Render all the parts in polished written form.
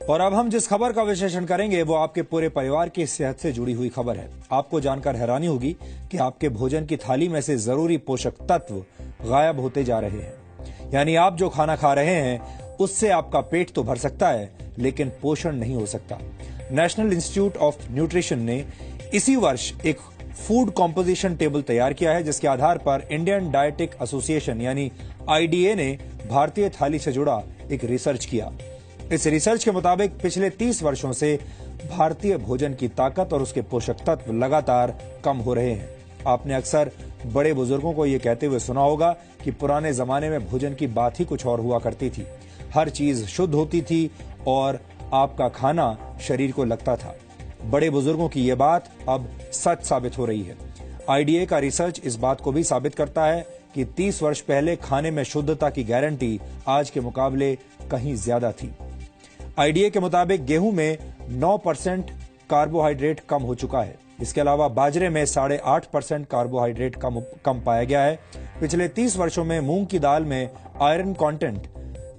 और अब हम जिस खबर का विश्लेषण करेंगे वो आपके पूरे परिवार की सेहत से जुड़ी हुई खबर है। आपको जानकर हैरानी होगी कि आपके भोजन की थाली में से जरूरी पोषक तत्व गायब होते जा रहे हैं। यानी आप जो खाना खा रहे हैं उससे आपका पेट तो भर सकता है लेकिन पोषण नहीं हो सकता। नेशनल इंस्टीट्यूट ऑफ न्यूट्रिशन ने इसी वर्ष एक फूड कॉम्पोजिशन टेबल तैयार किया है, जिसके आधार पर इंडियन डायटिक एसोसिएशन यानी आईडीए ने भारतीय थाली से जुड़ा एक रिसर्च किया। इस रिसर्च के मुताबिक पिछले 30 वर्षों से भारतीय भोजन की ताकत और उसके पोषक तत्व लगातार कम हो रहे हैं। आपने अक्सर बड़े बुजुर्गों को यह कहते हुए सुना होगा कि पुराने जमाने में भोजन की बात ही कुछ और हुआ करती थी। हर चीज शुद्ध होती थी और आपका खाना शरीर को लगता था। बड़े बुजुर्गों की यह बात अब सच साबित हो रही है। आईडीए का रिसर्च इस बात को भी साबित करता है कि 30 वर्ष पहले खाने में शुद्धता की गारंटी आज के मुकाबले कहीं ज्यादा थी। आईडीए के मुताबिक गेहूं में 9% कार्बोहाइड्रेट कम हो चुका है। इसके अलावा बाजरे में 8.5% कार्बोहाइड्रेट कम पाया गया है। पिछले 30 वर्षों में मूंग की दाल में आयरन कंटेंट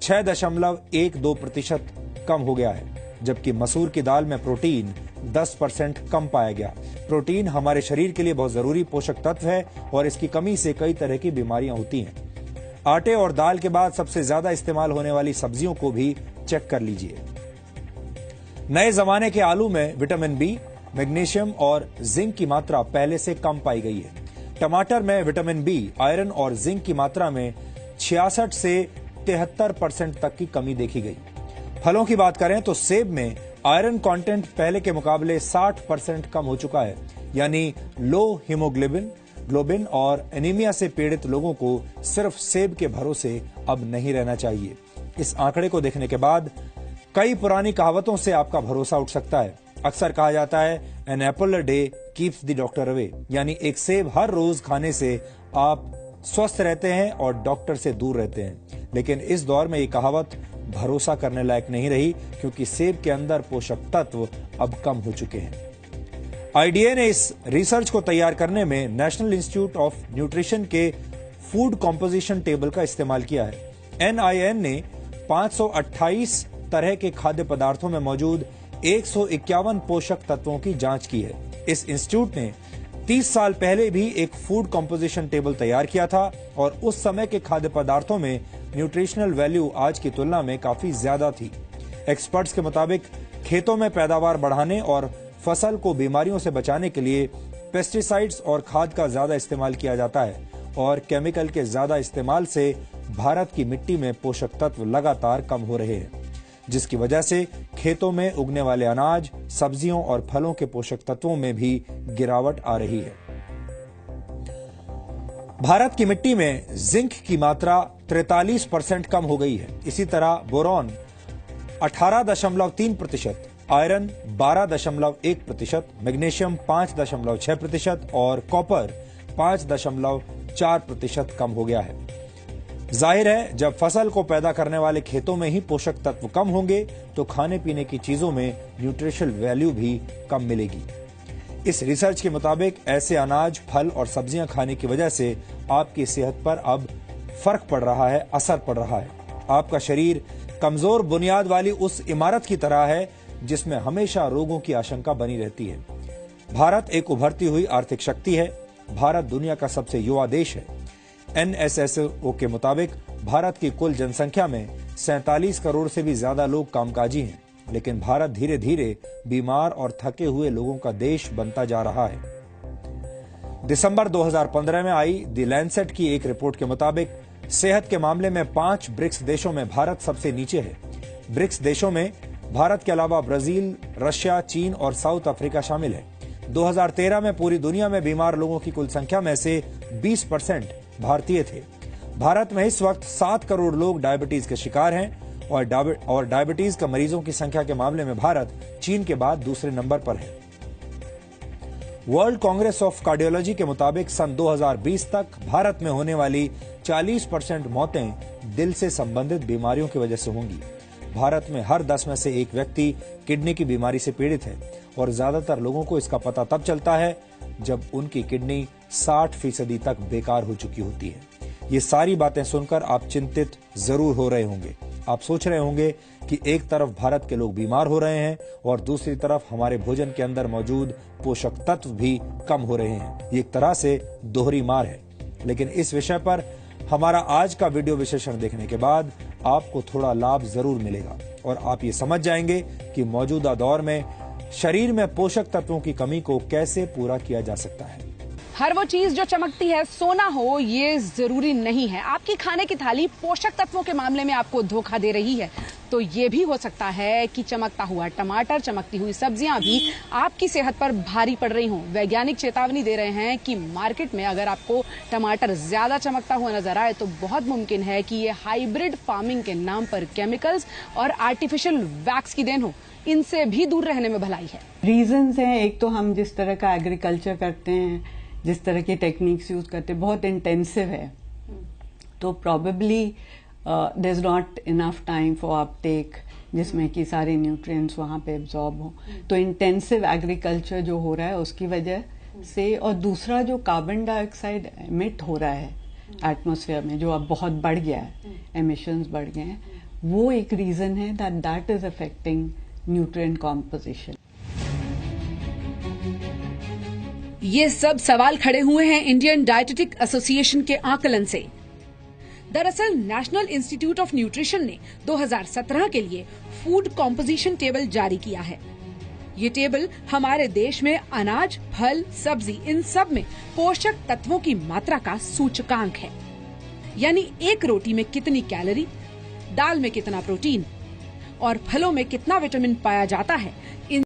6.12% कम हो गया है, जबकि मसूर की दाल में प्रोटीन 10% कम पाया गया। प्रोटीन हमारे शरीर के लिए बहुत जरूरी पोषक तत्व है और इसकी कमी से कई तरह की बीमारियां होती हैं। आटे और दाल के बाद सबसे ज्यादा इस्तेमाल होने वाली सब्जियों को भी चेक कर लीजिए। नए जमाने के आलू में विटामिन बी, मैग्नीशियम और जिंक की मात्रा पहले से कम पाई गई है। टमाटर में विटामिन बी, आयरन और जिंक की मात्रा में 66 से 73% तक की कमी देखी गई। फलों की बात करें तो सेब में आयरन कंटेंट पहले के मुकाबले 60% कम हो चुका है। यानी लो हीमोग्लोबिन और एनीमिया से पीड़ित लोगों को सिर्फ सेब के भरोसे अब नहीं रहना चाहिए। इस आंकड़े को देखने के बाद कई पुरानी कहावतों से आपका भरोसा उठ सकता है। अक्सर कहा जाता है an apple a day keeps the doctor away, यानी एक सेब हर रोज खाने से आप स्वस्थ रहते हैं और डॉक्टर से दूर रहते हैं। लेकिन इस दौर में ये कहावत भरोसा करने लायक नहीं रही, क्योंकि सेब के अंदर पोषक तत्व अब कम हो चुके हैं। आईडीए ने इस रिसर्च को तैयार करने में नेशनल इंस्टीट्यूट ऑफ न्यूट्रिशन के फूड कॉम्पोजिशन टेबल का इस्तेमाल किया है। एनआईएन ने 528 तरह के खाद्य पदार्थों में मौजूद 151 पोषक तत्वों की जांच की है। इस इंस्टीट्यूट ने 30 साल पहले भी एक फूड कॉम्पोजिशन टेबल तैयार किया था और उस समय के खाद्य पदार्थों में न्यूट्रिशनल वैल्यू आज की तुलना में काफी ज्यादा थी। एक्सपर्ट्स के मुताबिक खेतों में पैदावार बढ़ाने और फसल को बीमारियों से बचाने के लिए पेस्टिसाइड्स और खाद का ज्यादा इस्तेमाल किया जाता है और केमिकल के ज्यादा इस्तेमाल से भारत की मिट्टी में पोषक तत्व लगातार कम हो रहे हैं, जिसकी वजह से खेतों में उगने वाले अनाज, सब्जियों और फलों के पोषक तत्वों में भी गिरावट आ रही है। भारत की मिट्टी में जिंक की मात्रा 43% कम हो गई है। इसी तरह बोरॉन 18.3%, आयरन 12.1%, मैग्नीशियम 5.6% और कॉपर 5.4% कम हो गया है। जाहिर है, जब फसल को पैदा करने वाले खेतों में ही पोषक तत्व कम होंगे तो खाने पीने की चीजों में न्यूट्रिशनल वैल्यू भी कम मिलेगी। इस रिसर्च के मुताबिक ऐसे अनाज, फल और सब्जियां खाने की वजह से आपकी सेहत पर अब फर्क पड़ रहा है, असर पड़ रहा है। आपका शरीर कमजोर बुनियाद वाली उस इमारत की तरह है जिसमें हमेशा रोगों की आशंका बनी रहती है। भारत एक उभरती हुई आर्थिक शक्ति है। भारत दुनिया का सबसे युवा देश है। एनएसएसओ के मुताबिक भारत की कुल जनसंख्या में 47 करोड़ से भी ज्यादा लोग कामकाजी हैं, लेकिन भारत धीरे धीरे बीमार और थके हुए लोगों का देश बनता जा रहा है। दिसंबर 2015 में आई द लैंसेट की एक रिपोर्ट के मुताबिक सेहत के मामले में 5 ब्रिक्स देशों में भारत सबसे नीचे है। ब्रिक्स देशों में भारत के अलावा ब्राजील, रशिया, चीन और साउथ अफ्रीका शामिल है। 2013 में पूरी दुनिया में बीमार लोगों की कुल संख्या में से 20% भारतीय थे। भारत में इस वक्त 7 करोड़ लोग डायबिटीज के शिकार हैं और डायबिटीज का मरीजों की संख्या के मामले में भारत चीन के बाद दूसरे नंबर पर है। वर्ल्ड कांग्रेस ऑफ कार्डियोलॉजी के मुताबिक सन 2020 तक भारत में होने वाली 40% मौतें दिल से संबंधित बीमारियों की वजह से होंगी। भारत में हर 10 में से एक व्यक्ति किडनी की बीमारी से पीड़ित है और ज्यादातर लोगों को इसका पता तब चलता है जब उनकी किडनी 60% तक बेकार हो चुकी होती है। ये सारी बातें सुनकर आप चिंतित जरूर हो रहे होंगे। आप सोच रहे होंगे कि एक तरफ भारत के लोग बीमार हो रहे हैं और दूसरी तरफ हमारे भोजन के अंदर मौजूद पोषक तत्व भी कम हो रहे हैं। ये एक तरह से दोहरी मार है। लेकिन इस विषय पर हमारा आज का वीडियो विश्लेषण देखने के बाद आपको थोड़ा लाभ जरूर मिलेगा और आप ये समझ जाएंगे कि मौजूदा दौर में शरीर में पोषक तत्वों की कमी को कैसे पूरा किया जा सकता है। हर वो चीज जो चमकती है सोना हो ये जरूरी नहीं है। आपकी खाने की थाली पोषक तत्वों के मामले में आपको धोखा दे रही है तो ये भी हो सकता है कि चमकता हुआ टमाटर, चमकती हुई सब्जियां भी आपकी सेहत पर भारी पड़ रही हों। वैज्ञानिक चेतावनी दे रहे हैं कि मार्केट में अगर आपको टमाटर ज्यादा चमकता हुआ नजर आए तो बहुत मुमकिन है कि ये हाइब्रिड फार्मिंग के नाम पर केमिकल्स और आर्टिफिशियल वैक्स की देन हो। इनसे भी दूर रहने में भलाई है। रीजंस हैं, एक तो हम जिस तरह का एग्रीकल्चर करते हैं, जिस तरह की टेक्निक्स यूज करते हैं, बहुत इंटेंसिव है, तो probably there is not enough time for uptake जिसमें कि सारे न्यूट्रिएंट्स वहाँ पे एब्जॉर्ब हो। तो इंटेंसिव एग्रीकल्चर जो हो रहा है उसकी वजह से, और दूसरा जो कार्बन डाइऑक्साइड एमिट हो रहा है एटमॉस्फेयर में, जो अब बहुत बढ़ गया है, एमिशंस बढ़ गए हैं, वो एक रीजन है that is affecting nutrient composition. ये सब सवाल खड़े हुए हैं इंडियन डायटेटिक एसोसिएशन के आकलन से। दरअसल नेशनल इंस्टीट्यूट ऑफ न्यूट्रिशन ने 2017 के लिए फूड कॉम्पोजिशन टेबल जारी किया है। ये टेबल हमारे देश में अनाज, फल, सब्जी, इन सब में पोषक तत्वों की मात्रा का सूचकांक है। यानी एक रोटी में कितनी कैलोरी, दाल में कितना प्रोटीन और फलों में कितना विटामिन पाया जाता है, इन